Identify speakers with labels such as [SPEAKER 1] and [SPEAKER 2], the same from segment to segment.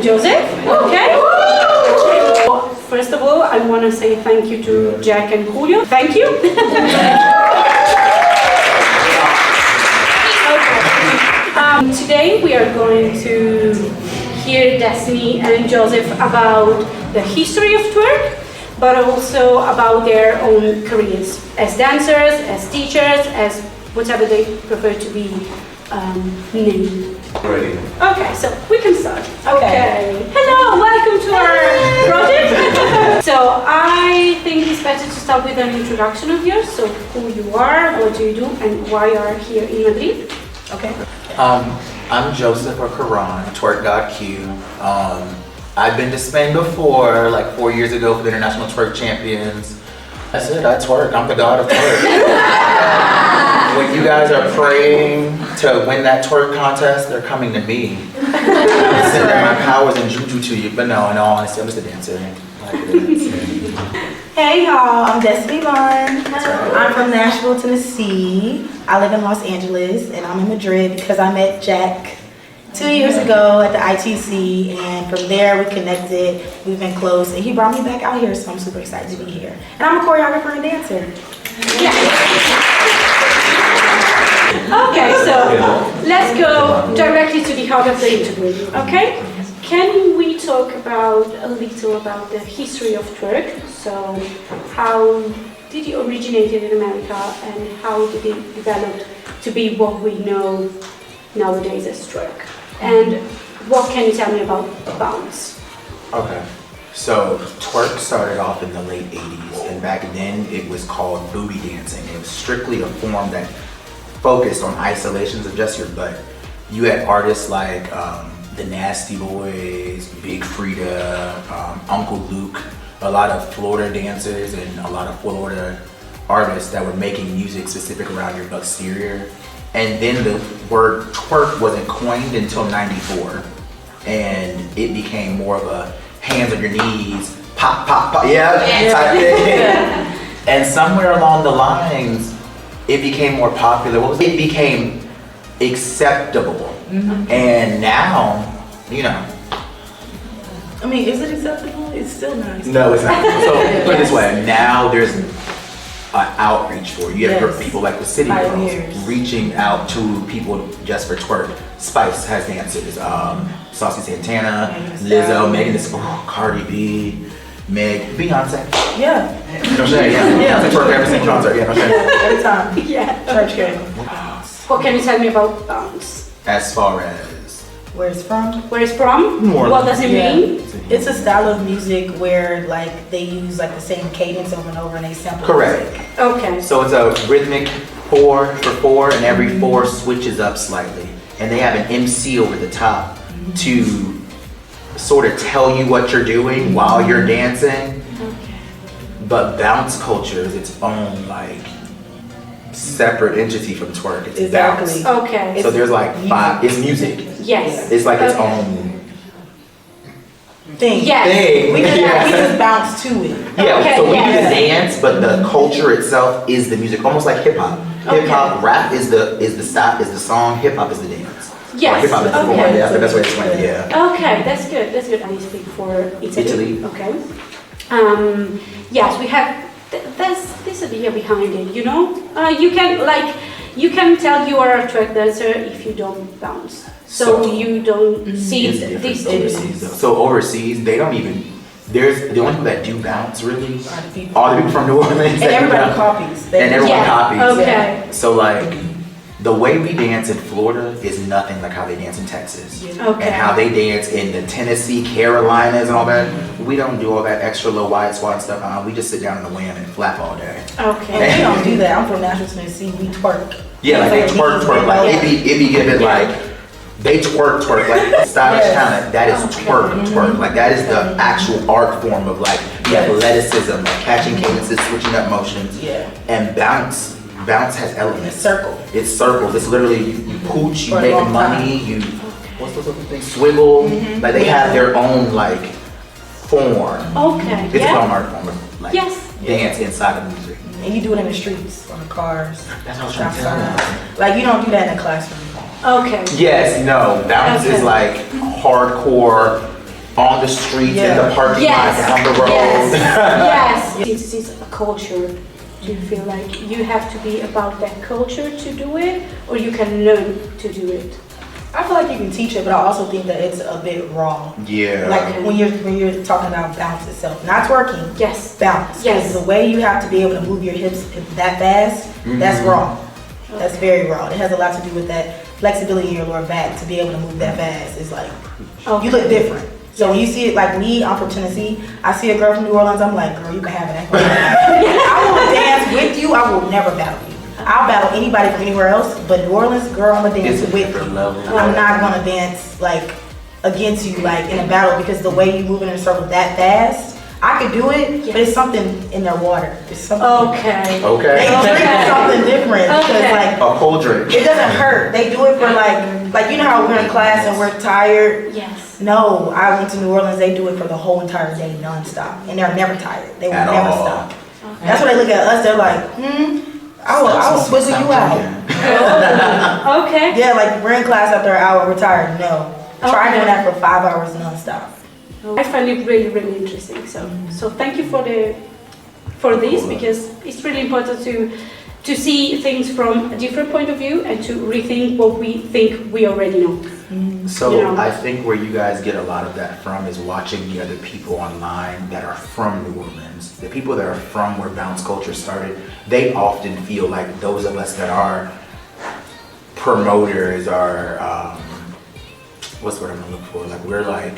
[SPEAKER 1] Joseph. Okay. First of all, I want to say thank you to Jack and Julio. Thank you. Today we are going to hear Destiny and Joseph about the history of twerk, but also about their own careers as dancers, as teachers, as whatever they prefer to be named.
[SPEAKER 2] Ready.
[SPEAKER 1] Okay, so we can start. Okay. Hello, welcome to our project. So I think it's better to start with an introduction of yours. So who you are, what do you do, and why you are here in Madrid. Okay.
[SPEAKER 2] I'm Joseph or Karan, TwerkGodQ. I've been to Spain before, like 4 years ago for the International Twerk Champions. That's it, I twerk, I'm the god of twerk. When you guys are praying to win that twerk contest, they're coming to me. Sending my powers and juju to you, but no, in all honesty, I'm just a dancer.
[SPEAKER 3] Hey y'all, I'm Destiny Vaughn. I'm from Nashville, Tennessee. I live in Los Angeles and I'm in Madrid because I met Jack 2 years ago at the ITC, and from there we connected, we've been close, and he brought me back out here, so I'm super excited to be here. And I'm a choreographer and dancer.
[SPEAKER 1] Yeah. Okay, so let's go directly to the heart of the interview, okay? Can we talk about a little about the history of twerk? So how did it originate in America and how did it develop to be what we know nowadays as twerk? And what can you tell me about bounce?
[SPEAKER 2] Okay, so twerk started off in the late 80s, and back then it was called booty dancing. It was strictly a form that focused on isolations of just your butt. You had artists like the Nasty Boys, Big Frida, Uncle Luke, a lot of Florida dancers and a lot of Florida artists that were making music specific around your exterior. And then the word twerk wasn't coined until '94, and it became more of a hands on your knees, pop, pop, pop, type thing. And somewhere along the lines, it became more popular. It became acceptable. And now, you know.
[SPEAKER 3] I mean, is it acceptable? It's still nice.
[SPEAKER 2] No, it's not. So put it this way, now there's an outreach for it. You have people like the City Girls reaching out to people just for twerk. Spice has dancers, Saucy Santana, Lizzo, Megan Thee Stallion, Cardi B, Beyonce.
[SPEAKER 3] Yeah.
[SPEAKER 2] You know what I'm saying? Yeah. Beyonce twerk every single concert. Yeah, no shame.
[SPEAKER 3] Every time.
[SPEAKER 1] Yeah.
[SPEAKER 3] Church game.
[SPEAKER 1] What can you tell me about bounce?
[SPEAKER 2] As far as
[SPEAKER 3] Where it's from?
[SPEAKER 1] Where it's from?
[SPEAKER 2] More
[SPEAKER 1] What does it mean?
[SPEAKER 3] It's a style of music where like they use like the same cadence over and over and they sample.
[SPEAKER 2] correct.
[SPEAKER 3] Music.
[SPEAKER 1] Okay.
[SPEAKER 2] So it's a rhythmic 4 for 4, and every 4 switches up slightly. And they have an MC over the top to sort of tell you what you're doing while you're dancing.
[SPEAKER 1] Okay.
[SPEAKER 2] But bounce culture is its own like separate entity from twerk. It's
[SPEAKER 3] Exactly.
[SPEAKER 2] bounce.
[SPEAKER 1] Okay.
[SPEAKER 2] So there's like 5, it's music.
[SPEAKER 1] Yes.
[SPEAKER 2] It's like its
[SPEAKER 1] Okay.
[SPEAKER 2] own
[SPEAKER 3] Thing.
[SPEAKER 1] Yes.
[SPEAKER 2] thing.
[SPEAKER 3] We just,
[SPEAKER 2] Yeah.
[SPEAKER 3] we just bounce to it.
[SPEAKER 2] Yeah,
[SPEAKER 1] Okay,
[SPEAKER 2] so we do
[SPEAKER 1] yes.
[SPEAKER 2] the dance, but the culture itself is the music, almost like hip hop. Hip hop, rap is the song, hip hop is the dance.
[SPEAKER 1] Yes.
[SPEAKER 2] Hip hop is the form.
[SPEAKER 1] Okay.
[SPEAKER 2] That's the best way to explain it. Yeah.
[SPEAKER 1] Okay, that's good. That's good. I speak for Italy.
[SPEAKER 2] Italy.
[SPEAKER 1] Okay. Yes, we have. There's this idea behind it. You know, you can tell you are a twerk dancer if you don't bounce. So you don't see
[SPEAKER 2] It's different
[SPEAKER 1] these
[SPEAKER 2] overseas though. So overseas, they don't even. There's the only people that do bounce really are the people from New Orleans.
[SPEAKER 3] And everybody copies.
[SPEAKER 2] And everyone copies.
[SPEAKER 1] Okay.
[SPEAKER 2] So like, the way we dance in Florida is nothing like how they dance in Texas.
[SPEAKER 1] Okay.
[SPEAKER 2] And how they dance in the Tennessee, Carolinas and all that. We don't do all that extra low wide squat stuff. We just sit down in the wham and flap all day.
[SPEAKER 1] Okay.
[SPEAKER 3] And we don't do that. I'm from Nashville, Tennessee. We twerk.
[SPEAKER 2] Yeah, like they twerk, like it be given like, they twerk, like stylish talent, that is twerk. Like that is the actual art form of like the athleticism, like catching cadences, switching up motions.
[SPEAKER 3] Yeah.
[SPEAKER 2] And bounce has elements.
[SPEAKER 3] It's circle.
[SPEAKER 2] It's circles. It's literally you pooch, you
[SPEAKER 3] For a
[SPEAKER 2] make
[SPEAKER 3] long
[SPEAKER 2] money, you what's those other things? Swivel. Like they have their own like form.
[SPEAKER 1] Okay.
[SPEAKER 2] It's its own art form of like
[SPEAKER 1] Yes.
[SPEAKER 2] dance inside of music.
[SPEAKER 3] And you do it in the streets, on the cars.
[SPEAKER 2] That's what I was trying to tell you.
[SPEAKER 3] Like you don't do that in a classroom.
[SPEAKER 1] Okay.
[SPEAKER 2] Yes, no, bounce is like hardcore on the streets, in the parking lot, down the road.
[SPEAKER 1] Yes. This is a culture. Do you feel like you have to be about that culture to do it, or you can learn to do it?
[SPEAKER 3] I feel like you can teach it, but I also think that it's a bit raw.
[SPEAKER 2] Yeah.
[SPEAKER 3] Like when you're talking about bounce itself, not twerking.
[SPEAKER 1] Yes.
[SPEAKER 3] Bounce.
[SPEAKER 1] Yes.
[SPEAKER 3] Because the way you have to be able to move your hips that fast, that's raw. That's very raw. It has a lot to do with that flexibility in your lower back to be able to move that fast. It's like you look different. So when you see it, like me, I'm from Tennessee. I see a girl from New Orleans. I'm like, girl, you can have it. I will dance with you. I will never battle you. I'll battle anybody from anywhere else, but New Orleans, girl, I'm gonna dance with you. I'm not gonna dance like against you, like in a battle, because the way you move in a circle that fast, I could do it, but it's something in their water. It's something.
[SPEAKER 1] Okay.
[SPEAKER 3] They drink something different because like
[SPEAKER 2] a cold drink.
[SPEAKER 3] It doesn't hurt. They do it for like you know how we're in class and we're tired.
[SPEAKER 1] Yes.
[SPEAKER 3] No, I went to New Orleans. They do it for the whole entire day, nonstop, and they're never tired. They will never stop. Okay. That's why they look at us. They're like, I will swizzle you out.
[SPEAKER 1] Okay.
[SPEAKER 3] Yeah, like we're in class after an hour, we're tired. No. Try doing that for 5 hours nonstop.
[SPEAKER 1] I find it really, really interesting. So thank you for this, because it's really important to see things from a different point of view and to rethink what we think we already know.
[SPEAKER 2] So I think where you guys get a lot of that from is watching the other people online that are from New Orleans. The people that are from where bounce culture started, they often feel like those of us that are promoters are, what's the word I'm gonna look for? Like we're like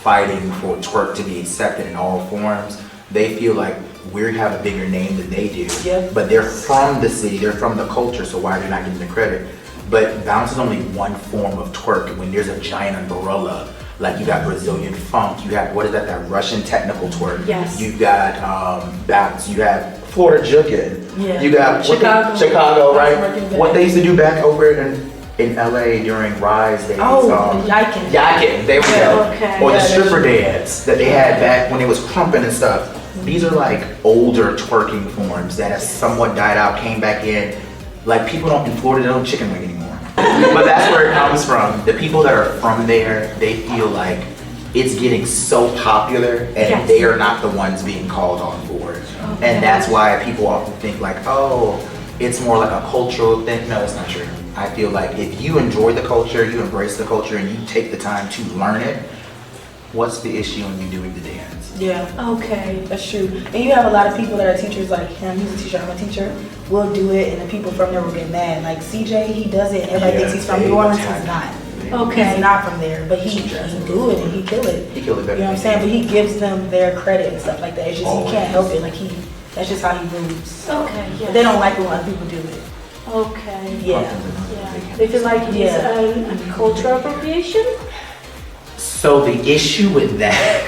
[SPEAKER 2] fighting for twerk to be accepted in all forms. They feel like we have a bigger name than they do, but they're from the city, they're from the culture, so why are they not getting the credit? But bounce is only one form of twerk. When there's a giant umbrella, like you got Brazilian funk, you have, what is that Russian technical twerk.
[SPEAKER 1] Yes.
[SPEAKER 2] You've got bounce, you have Florida jugging, you got Chicago, right? What they used to do back over in LA during Rise days.
[SPEAKER 3] Yiking.
[SPEAKER 2] There we go.
[SPEAKER 1] Okay.
[SPEAKER 2] Or the stripper dance that they had back when it was crumping and stuff. These are like older twerking forms that have somewhat died out, came back in. Like people in Florida don't chicken wing anymore. But that's where it comes from. The people that are from there, they feel like it's getting so popular and they are not the ones being called on board. And that's why people often think like, oh, it's more like a cultural thing. No, it's not true. I feel like if you enjoy the culture, you embrace the culture, and you take the time to learn it, what's the issue in you doing the dance?
[SPEAKER 3] Yeah.
[SPEAKER 1] Okay.
[SPEAKER 3] That's true. And you have a lot of people that are teachers like him, he's a teacher, I'm a teacher, will do it, and the people from there will get mad. Like CJ, he does it, everybody thinks he's from New Orleans, he's not.
[SPEAKER 1] Okay.
[SPEAKER 3] He's not from there, but he do it and he kill it.
[SPEAKER 2] He killed it better.
[SPEAKER 3] You know what I'm saying? But he gives them their credit and stuff like that. It's just, he can't help it. Like that's just how he moves.
[SPEAKER 1] Okay,
[SPEAKER 3] But they don't like when other people do it.
[SPEAKER 1] Okay.
[SPEAKER 3] Yeah.
[SPEAKER 1] They feel like it's a cultural appropriation?
[SPEAKER 2] So the issue with that,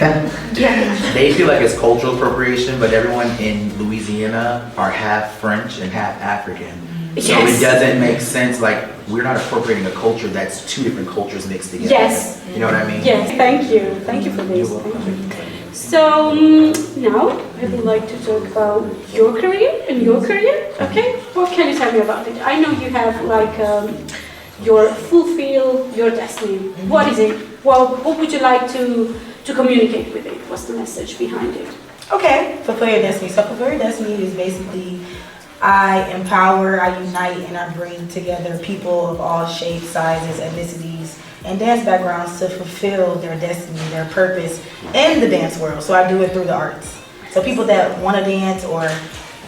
[SPEAKER 2] they feel like it's cultural appropriation, but everyone in Louisiana are half French and half African. So it doesn't make sense, like we're not appropriating a culture that's two different cultures mixed together.
[SPEAKER 1] Yes.
[SPEAKER 2] You know what I mean?
[SPEAKER 1] Yes, thank you. Thank you for this. So now I would like to talk about your career and your career. Okay, what can you tell me about it? I know you have like your fulfill your destiny. What is it? Well, what would you like to communicate with it? What's the message behind it?
[SPEAKER 3] Okay, fulfill your destiny. So fulfill your destiny is basically I empower, I unite, and I bring together people of all shapes, sizes, ethnicities, and dance backgrounds to fulfill their destiny, their purpose in the dance world. So I do it through the arts. So people that want to dance or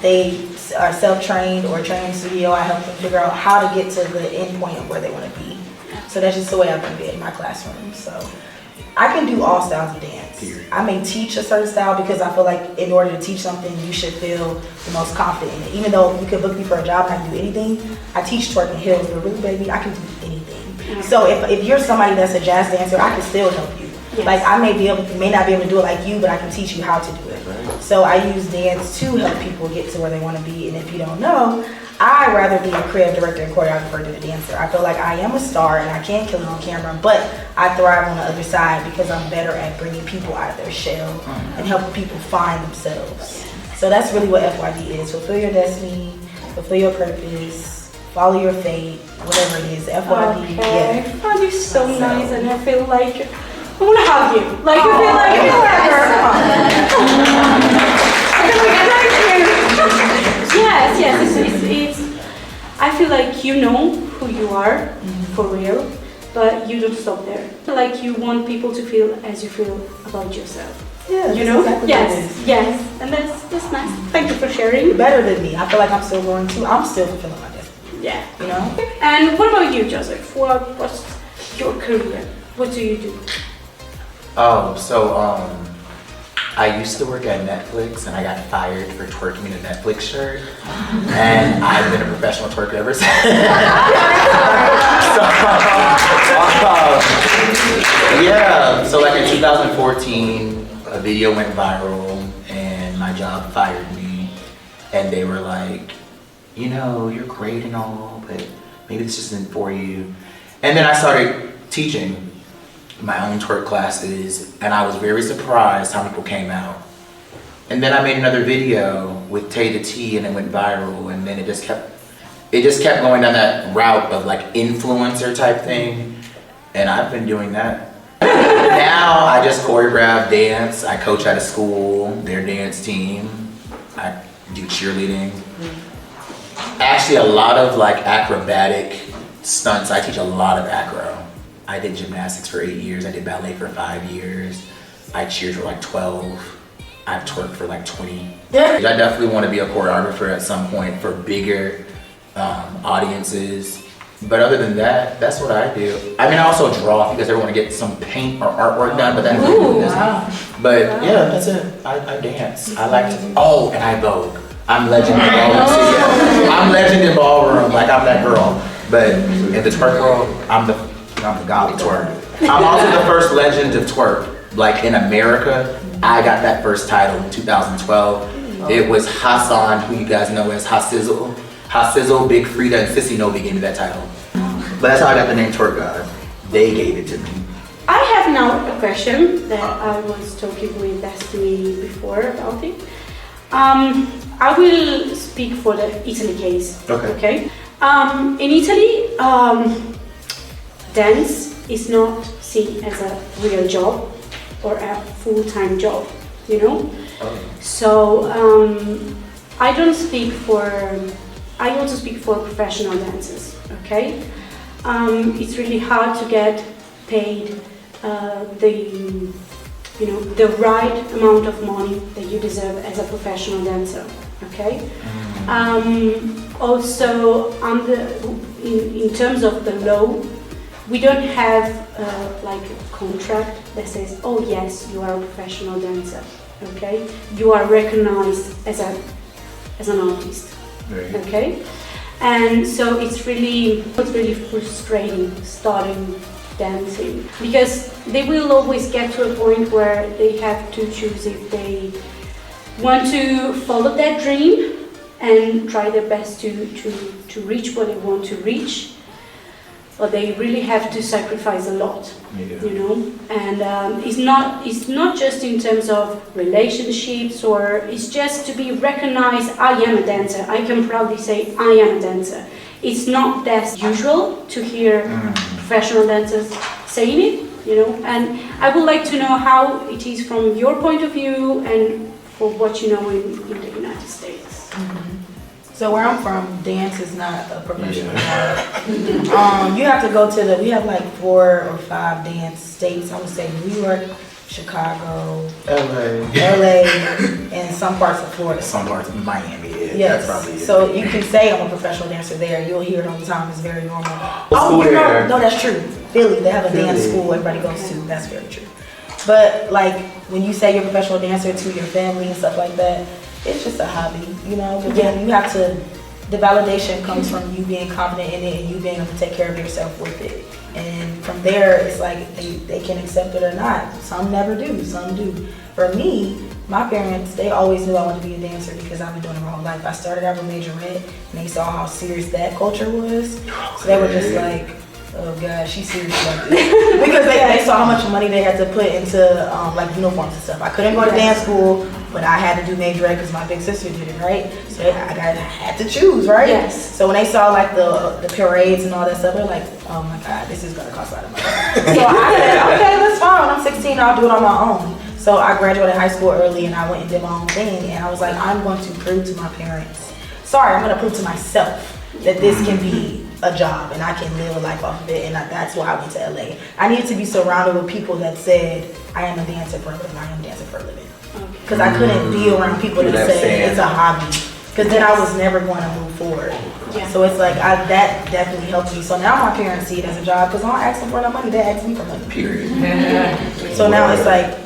[SPEAKER 3] they are self-trained or trained studio, I help them figure out how to get to the end point of where they want to be. So that's just the way I've been in my classroom. So I can do all styles of dance. I may teach a certain style because I feel like in order to teach something, you should feel the most confident in it. Even though you could book me for a job and I can do anything, I teach twerk and heels, but really, baby, I can do anything. So if you're somebody that's a jazz dancer, I can still help you. Like I may not be able to do it like you, but I can teach you how to do it. So I use dance to help people get to where they want to be. And if you don't know, I'd rather be a creative director and choreographer than a dancer. I feel like I am a star and I can kill it on camera, but I thrive on the other side because I'm better at bringing people out of their shell and helping people find themselves. So that's really what FYD is. Fulfill your destiny, fulfill your purpose, follow your fate, whatever it is. FYD,
[SPEAKER 1] I find it so nice, and I feel like I want to hug you. Like, I feel like, it's I feel like you know who you are for real, but you don't stop there. Like you want people to feel as you feel about yourself.
[SPEAKER 3] Yeah,
[SPEAKER 1] you know?
[SPEAKER 3] exactly
[SPEAKER 1] Yes, and that's nice. Thank you for sharing.
[SPEAKER 3] Better than me. I feel like I'm still growing too. I'm still fulfilling my destiny.
[SPEAKER 1] Yeah.
[SPEAKER 3] You know?
[SPEAKER 1] And what about you, Joseph? What's your career? What do you do?
[SPEAKER 2] I used to work at Netflix and I got fired for twerking in a Netflix shirt. And I've been a professional twerker ever since. So like in 2014, a video went viral and my job fired me. And they were like, you know, you're great and all, but maybe this isn't for you. And then I started teaching my own twerk classes, and I was very surprised how people came out. And then I made another video with Tay the T, and it went viral, and then it just kept going down that route of like influencer type thing, and I've been doing that. Now I just choreograph dance. I coach at a school, their dance team. I do cheerleading. Actually, a lot of like acrobatic stunts. I teach a lot of acro. I did gymnastics for 8 years. I did ballet for 5 years. I cheered for like 12. I've twerked for like 20. I definitely want to be a choreographer at some point for bigger audiences. But other than that, that's what I do. I mean, I also draw if you guys ever want to get some paint or artwork done, but that's But yeah, that's it. I dance. I like to, and I vogue. I'm legend in ballroom. I'm legend in ballroom, like I'm that girl. But in the twerk world, I'm the god of twerk. I'm also the first legend of twerk. Like in America, I got that first title in 2012. It was Hassan, who you guys know as Hasizzle. Hasizzle, Big Frida, and Sissy Novi gave me that title. But that's how I got the name Twerk God. They gave it to me.
[SPEAKER 1] I have now a question that I was talking with Destiny before about it. I will speak for the Italy case. Okay. In Italy, dance is not seen as a real job or a full-time job, you know? So I also speak for professional dancers, okay? It's really hard to get paid the right amount of money that you deserve as a professional dancer, okay? Also, in terms of the law, we don't have like a contract that says, oh yes, you are a professional dancer, okay? You are recognized as an artist, okay? And so it's really frustrating starting dancing, because they will always get to a point where they have to choose if they want to follow that dream and try their best to reach what they want to reach, or they really have to sacrifice a lot, you know. And it's not just in terms of relationships, or it's just to be recognized. I am a dancer. I can proudly say I am a dancer. It's not that usual to hear professional dancers saying it, you know. And I would like to know how it is from your point of view and for what you know in the United States.
[SPEAKER 3] So where I'm from, dance is not a professional job. You have to go to we have like 4 or 5 dance states. I would say New York, Chicago, LA, and some parts of Florida.
[SPEAKER 2] Some parts of Miami,
[SPEAKER 3] yes.
[SPEAKER 2] That's probably it.
[SPEAKER 3] So you can say I'm a professional dancer there. You'll hear it all the time. It's very normal. No, that's true. Philly, they have a dance school everybody goes to. That's very true. But like when you say you're a professional dancer to your family and stuff like that, it's just a hobby, you know. But then you have to, the validation comes from you being confident in it and you being able to take care of yourself with it. And from there, it's like they can accept it or not. Some never do, some do. For me, my parents, they always knew I wanted to be a dancer because I've been doing it my whole life. I started out with majorette and they saw how serious that culture was. So they were just like, oh God, she's serious about this. Because they saw how much money they had to put into like uniforms and stuff. I couldn't go to dance school, but I had to do majorette because my big sister did it, right? So I had to choose, right?
[SPEAKER 1] Yes.
[SPEAKER 3] So when they saw like the parades and all that stuff, they're like, oh my God, this is gonna cost a lot of money. So I said, okay, that's fine. When I'm 16, 16, I'll do it on my own. So I graduated high school early and I went and did my own thing. And I was like, I'm going to prove to my parents, I'm going to prove to myself that this can be a job and I can live a life off of it. And that's why I went to LA. I needed to be surrounded with people that said, I am a dancer for a living, I am dancing for a living. Because I couldn't be around people that said it's a hobby. Because then I was never going to move forward. Yeah. So it's like, that definitely helped me. So now my parents see it as a job because I don't ask them for no money, they ask me for money.
[SPEAKER 2] Period.
[SPEAKER 3] So now it's like,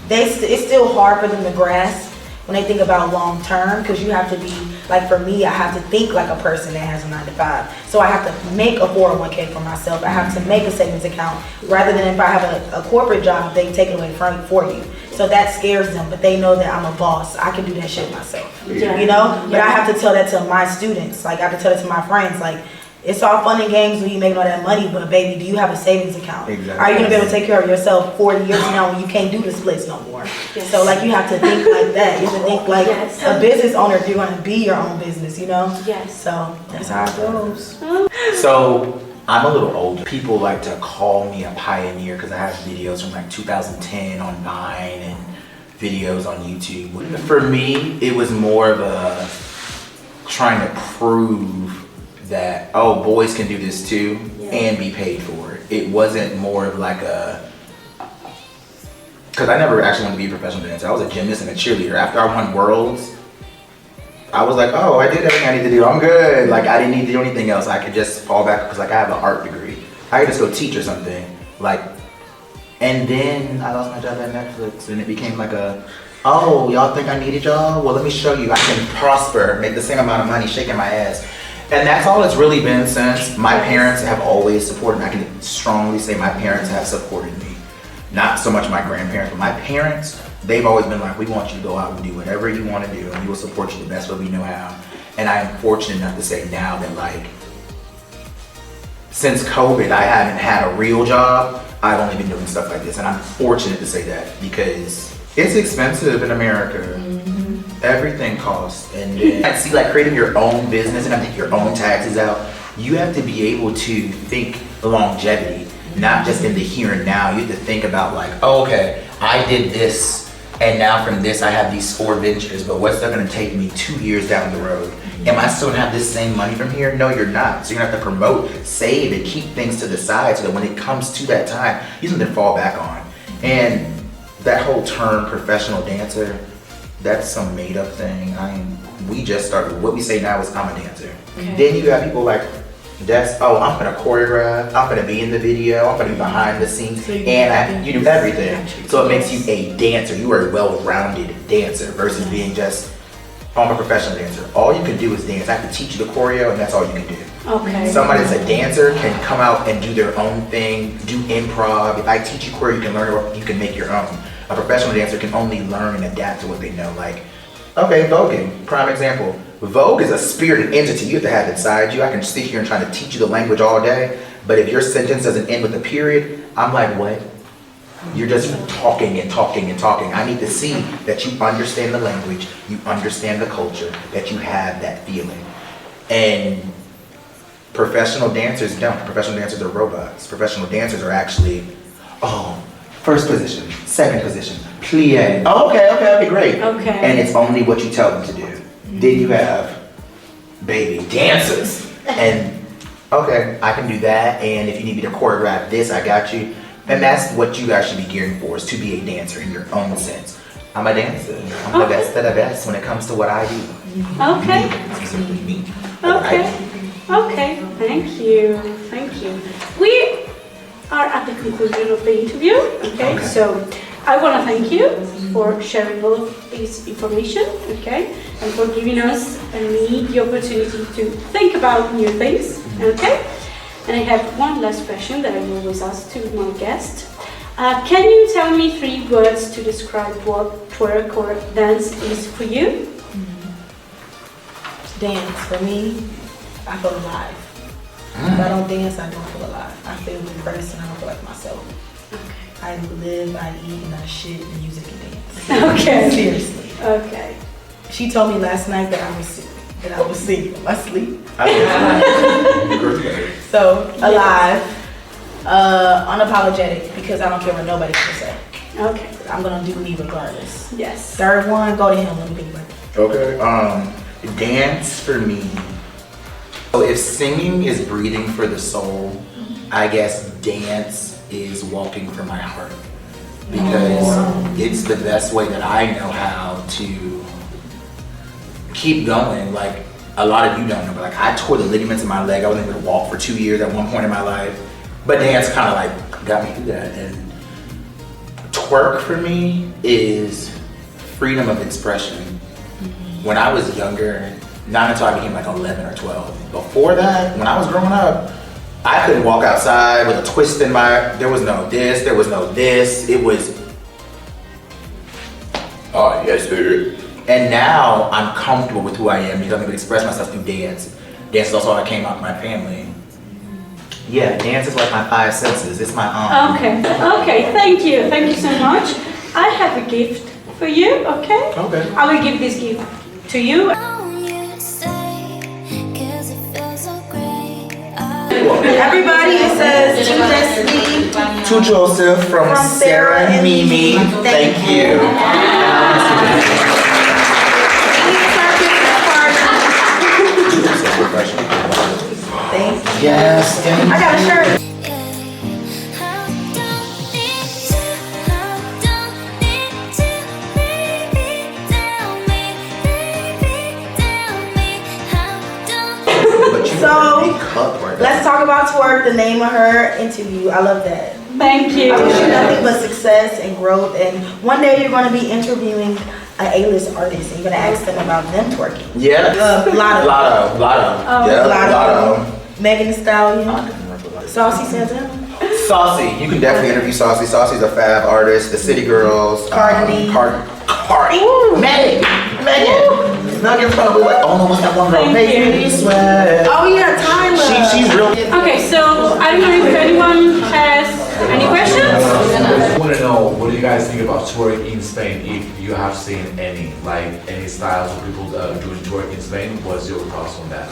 [SPEAKER 3] it's still hard for them to grasp when they think about long term, because you have to be, like for me, I have to think like a person that has a 9 to 5. So I have to make a 401k for myself. I have to make a savings account, rather than if I have a corporate job, they take it away for you. So that scares them, but they know that I'm a boss. I can do that shit myself, you know? But I have to tell that to my students. Like I have to tell it to my friends, like, it's all fun and games when you make all that money, but baby, do you have a savings account? Exactly. Are you gonna be able to take care of yourself 40 years from now when you can't do the splits no more? Yes. So like you have to think like that. You have to think like a business owner if you're gonna be your own business, you know? Yes. So that's how it goes.
[SPEAKER 2] So I'm a little older. People like to call me a pioneer because I have videos from like 2010 on Vine and videos on YouTube. For me, it was more of a trying to prove that, oh, boys can do this too and be paid for it. It wasn't more of like because I never actually wanted to be a professional dancer. I was a gymnast and a cheerleader. After I won Worlds, I was like, oh, I did everything I need to do. I'm good. Like I didn't need to do anything else. I could just fall back because like I have an art degree. I could just go teach or something. Like, and then I lost my job at Netflix and it became like oh, y'all think I needed y'all? Well, let me show you. I can prosper, make the same amount of money shaking my ass. And that's all it's really been since. My parents have always supported me. I can strongly say my parents have supported me. Not so much my grandparents, but my parents, they've always been like, we want you to go out and do whatever you want to do and we will support you the best way we know how. And I am fortunate enough to say now that like, since COVID, I haven't had a real job. I've only been doing stuff like this. And I'm fortunate to say that because it's expensive in America. Everything costs, and then I see like creating your own business and I think your own taxes out. You have to be able to think longevity, not just in the here and now. You have to think about like, oh, okay, I did this, and now from this I have these 4 ventures, but what's that going to take me 2 years down the road? Am I still gonna have this same money from here? No, you're not. So you're gonna have to promote, save, and keep things to the side so that when it comes to that time, you have something to fall back on. And that whole term, professional dancer, that's some made up thing. We just started. What we say now is I'm a dancer. Okay. Then you got people like, I'm gonna choreograph, I'm gonna be in the video, I'm gonna be behind the scenes, so you do everything. So it makes you a dancer. You are a well-rounded dancer versus being just, I'm a professional dancer. All you can do is dance. I have to teach you the choreo and that's all you can do. Okay. Somebody that's a dancer can come out and do their own thing, do improv. If I teach you choreo, you can learn it, you can make your own. A professional dancer can only learn and adapt to what they know. Like, okay, voguing, prime example. Vogue is a spirited entity you have to have inside you. I can sit here and try to teach you the language all day, but if your sentence doesn't end with a period, I'm like, what? You're just talking and talking and talking. I need to see that you understand the language, you understand the culture, that you have that feeling. And professional dancers don't. Professional dancers are robots. Professional dancers are actually, first position, second position, plie. Oh, okay, great. Okay. And it's only what you tell them to do. Mm-hmm. Then you have baby dancers. And okay, I can do that. And if you need me to choreograph this, I got you. And that's what you guys should be gearing for, is to be a dancer in your own sense. I'm a dancer. I'm the best of the best when it comes to what I do.
[SPEAKER 1] Okay.
[SPEAKER 2] Specifically me.
[SPEAKER 1] Okay, thank you. We are at the conclusion of the interview, okay? So I want to thank you for sharing all of this information, okay? And for giving us and me the opportunity to think about new things, okay? And I have one last question that I always ask to my guest. Can you tell me 3 words to describe what twerk or dance is for you?
[SPEAKER 3] Dance, for me, I feel alive. If I don't dance, I don't feel alive. I feel depressed and I don't feel like myself. Okay. I live, I eat, and I shit, music, and dance.
[SPEAKER 1] Okay.
[SPEAKER 3] Seriously.
[SPEAKER 1] Okay.
[SPEAKER 3] She told me last night that I was sick. That I was singing in my sleep. So, alive, unapologetic, because I don't care what nobody can say.
[SPEAKER 1] Okay.
[SPEAKER 3] I'm gonna do me regardless.
[SPEAKER 1] Yes.
[SPEAKER 3] Third one, go to him. Let me think about it.
[SPEAKER 2] Okay. Dance for me. So if singing is breathing for the soul, I guess dance is walking for my heart. Because it's the best way that I know how to keep going. Like, a lot of you don't know, but like I tore the ligaments in my leg. I wasn't able to walk for 2 years at one point in my life. But dance kind of like got me through that. And twerk for me is freedom of expression. When I was younger, not until I became like 11 or 12. Before that, when I was growing up, I couldn't walk outside with a twist in my, there was no this, there was no this. It was, oh yes, sir. And now I'm comfortable with who I am because I'm able to express myself through dance. Dance is also how I came out of my family. Yeah, dance is like my five senses. It's my
[SPEAKER 1] Okay, thank you so much. I have a gift for you, okay?
[SPEAKER 2] Okay.
[SPEAKER 1] I will give this gift to you.
[SPEAKER 3] Everybody, it says to Leslie.
[SPEAKER 2] To Joseph from Sarah and Mimi. Thank you.
[SPEAKER 3] Thank you.
[SPEAKER 2] Yes, thank you.
[SPEAKER 3] I got a shirt. Let's talk about Twerk, the name of her interview. I love that.
[SPEAKER 1] Thank you.
[SPEAKER 3] I wish you nothing but success and growth. And one day you're going to be interviewing an A-list artist and you're going to ask them about them twerking.
[SPEAKER 2] Yeah.
[SPEAKER 3] Lotto.
[SPEAKER 2] Yeah,
[SPEAKER 3] Lotto. Megan Thee Stallion. Saucy Santana.
[SPEAKER 2] Saucy. You can definitely interview Saucy. Saucy's a fab artist. The City Girls.
[SPEAKER 3] Cardi.
[SPEAKER 2] Cardi. Megan. Megan's probably like, oh no, what's that one girl? Make sweat.
[SPEAKER 3] Oh yeah, Tyler.
[SPEAKER 2] She's real.
[SPEAKER 1] Okay, so I don't know if anyone has any questions?
[SPEAKER 4] I want to know, what do you guys think about twerk in Spain, if you have seen any, like any styles of people doing twerk in Spain? What's your thoughts on that?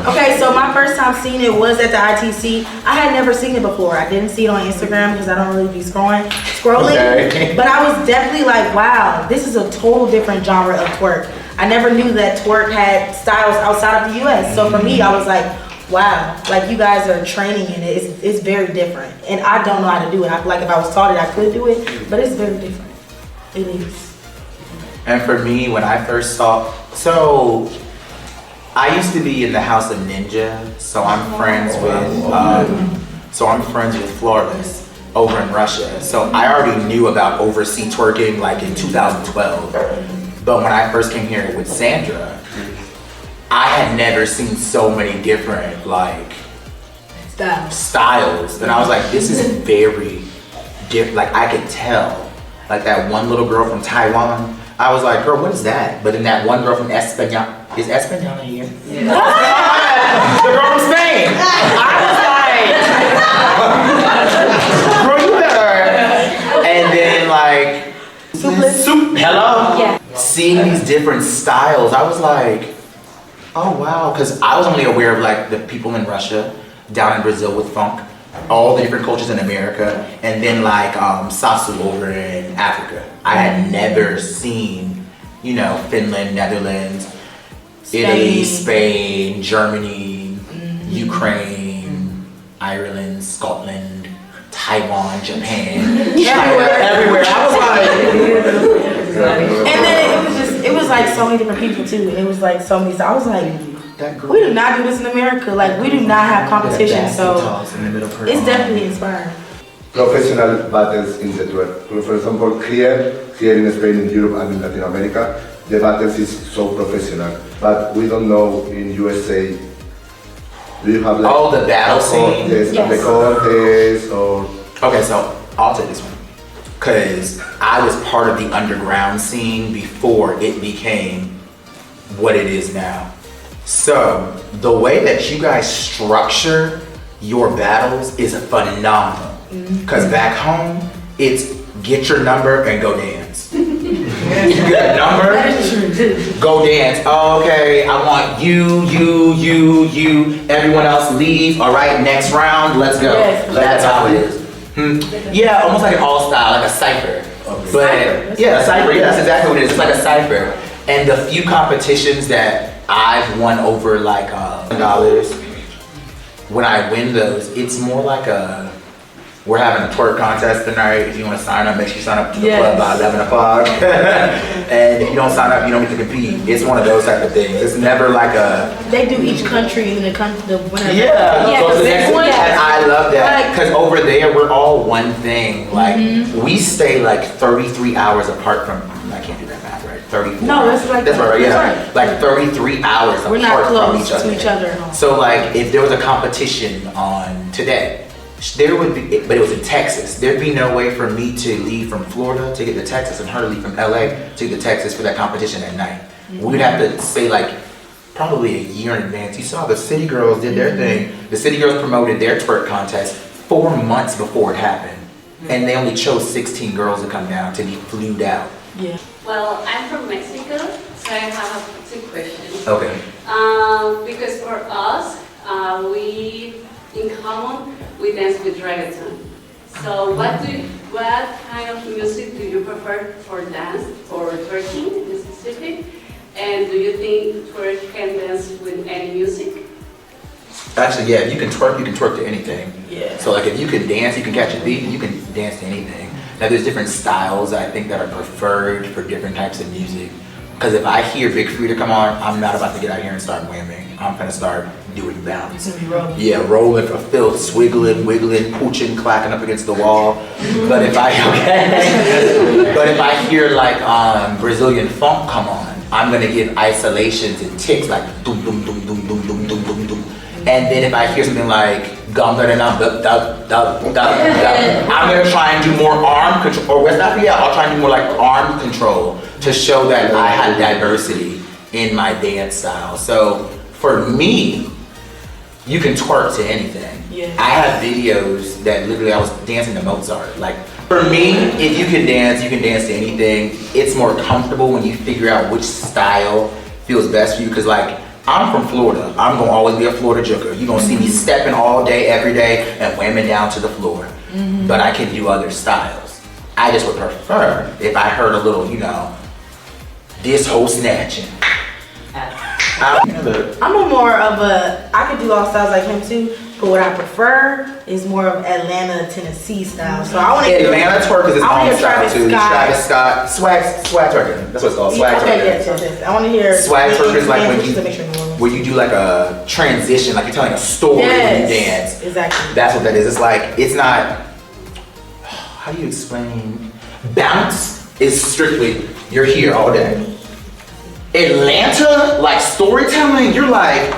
[SPEAKER 3] Okay, so my first time seeing it was at the ITC. I had never seen it before. I didn't see it on Instagram because I don't really be scrolling.
[SPEAKER 2] Okay.
[SPEAKER 3] But I was definitely like, wow, this is a total different genre of twerk. I never knew that twerk had styles outside of the US. So for me, I was like, wow, like you guys are training in it. It's very different. And I don't know how to do it. I feel like if I was taught it, I could do it, but it's very different. It is.
[SPEAKER 2] And for me, when I first saw, so I used to be in the House of Ninja, so I'm friends with Flawless over in Russia. So I already knew about overseas twerking like in 2012. But when I first came here with Sandra, I had never seen so many different like styles. And I was like, this is very different. Like I could tell, like that one little girl from Taiwan, I was like, girl, what is that? But then that one girl from Espanol, is Espanol here? Yeah. The girl from Spain. I was like, girl, you better. And then like, hello?
[SPEAKER 1] Yeah.
[SPEAKER 2] Seeing these different styles, I was like, oh wow, because I was only aware of like the people in Russia, down in Brazil with funk, all the different cultures in America, and then like Sasu over in Africa. I had never seen, you know, Finland, Netherlands, Italy, Spain, Germany, Ukraine, Ireland, Scotland, Taiwan, Japan, everywhere. I was like,
[SPEAKER 3] and then it was like so many different people too. It was like so many. I was like, we do not do this in America. Like we do not have competition. So it's definitely inspiring.
[SPEAKER 5] Professional battles in the twerk. For example, here in Spain, in Europe, and in Latin America, the battles is so professional. But we don't know in USA. Do you have like
[SPEAKER 2] the battle scene?
[SPEAKER 5] Yes. The contest or?
[SPEAKER 2] Okay, so I'll take this one. Because I was part of the underground scene before it became what it is now. So the way that you guys structure your battles is phenomenal. Because back home, it's get your number and go dance. You get a number, go dance. Oh, okay, I want you, everyone else leave. All right, next round, let's go.
[SPEAKER 3] Yes.
[SPEAKER 2] That's how it is. Yeah, almost like an all-style, like a cipher. But yeah, a cipher, yeah, that's exactly what it is. It's like a cipher. And the few competitions that I've won over like $100, when I win those, it's more like we're having a twerk contest tonight. If you want to sign up, make sure you sign up to the club by 11 o'clock. And if you don't sign up, you don't get to compete. It's one of those type of things. It's never like
[SPEAKER 3] They do each country in the winner.
[SPEAKER 2] Yeah, so the next one,
[SPEAKER 3] Yeah.
[SPEAKER 2] and I love that because over there we're all one thing. Like we stay like 33 hours apart from. I can't do that math, right? 34.
[SPEAKER 3] No, that's like
[SPEAKER 2] that's right. Yeah,
[SPEAKER 3] that's right.
[SPEAKER 2] like 33 hours
[SPEAKER 3] We're
[SPEAKER 2] apart
[SPEAKER 3] not
[SPEAKER 2] from
[SPEAKER 3] close
[SPEAKER 2] each other.
[SPEAKER 3] to each other. No.
[SPEAKER 2] So like if there was a competition on today. There would be, but it was in Texas. There'd be no way for me to leave from Florida to get to Texas and her to leave from LA to get to Texas for that competition at night. We'd have to say like probably a year in advance. You saw the City Girls did their thing. The City Girls promoted their twerk contest 4 months before it happened. And they only chose 16 girls to come down to be flued out.
[SPEAKER 3] Yeah.
[SPEAKER 6] Well, I'm from Mexico, so I have 2 questions.
[SPEAKER 2] Okay.
[SPEAKER 6] Because for us, in common, we dance with reggaeton. So what kind of music do you prefer for dance, or twerking in specific? And do you think twerk can dance with any music?
[SPEAKER 2] Actually, yeah, if you can twerk to anything.
[SPEAKER 3] Yeah.
[SPEAKER 2] So like if you can dance, you can catch a beat, you can dance to anything. Now there's different styles I think that are preferred for different types of music. Because if I hear Big Frida come on, I'm not about to get out here and start whamming. I'm gonna start doing bounce. Yeah, rolling for filth, swiggling, wiggling, pooching, clacking up against the wall. But if I hear like Brazilian funk come on, I'm gonna give isolations and ticks like doom doom doom doom doom doom doom doom doom. And then if I hear something like I'm gonna try and do more arm control, or West Africa, yeah, I'll try and do more like arm control to show that I have diversity in my dance style. So for me, you can twerk to anything.
[SPEAKER 3] Yeah.
[SPEAKER 2] I have videos that literally I was dancing to Mozart. Like for me, if you can dance to anything. It's more comfortable when you figure out which style feels best for you. Cause like I'm from Florida. I'm gonna always be a Florida joker. You're gonna see me stepping all day, every day, and whamming down to the floor. But I can do other styles. I just would prefer if I heard a little, this whole snatching.
[SPEAKER 3] I'm I could do all styles like him too, but what I prefer is more of Atlanta, Tennessee style. So I want to
[SPEAKER 2] Atlanta twerk is its own style too.
[SPEAKER 3] Scott.
[SPEAKER 2] Travis Scott, swag twerking. That's what it's called, swag twerking.
[SPEAKER 3] Yes. I want to hear
[SPEAKER 2] Swag twerking is like
[SPEAKER 3] when
[SPEAKER 2] where you do like a transition, like you're telling a story when you dance.
[SPEAKER 3] Exactly.
[SPEAKER 2] That's what that is. It's like, it's not, how do you explain? Bounce is strictly, you're here all day. Atlanta, like storytelling, you're like,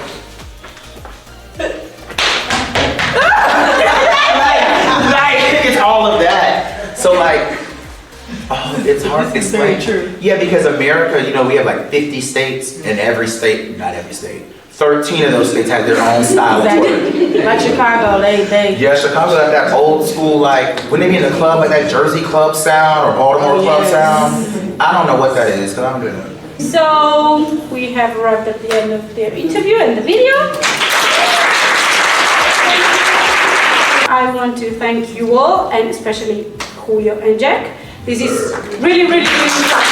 [SPEAKER 2] it's all of that. So like, it's hard to explain.
[SPEAKER 3] Very true.
[SPEAKER 2] Yeah, because America, we have like 50 states, and every state, not every state, 13 of those states have their own style of twerk.
[SPEAKER 3] Like Chicago, they.
[SPEAKER 2] Yeah, Chicago got that old school, like, when they be in the club, like that Jersey club sound or Baltimore club sound. I don't know what that is, because I don't do that.
[SPEAKER 1] So we have arrived at the end of the interview and the video. I want to thank you all, and especially Julio and Jack. This is really, really, really fun.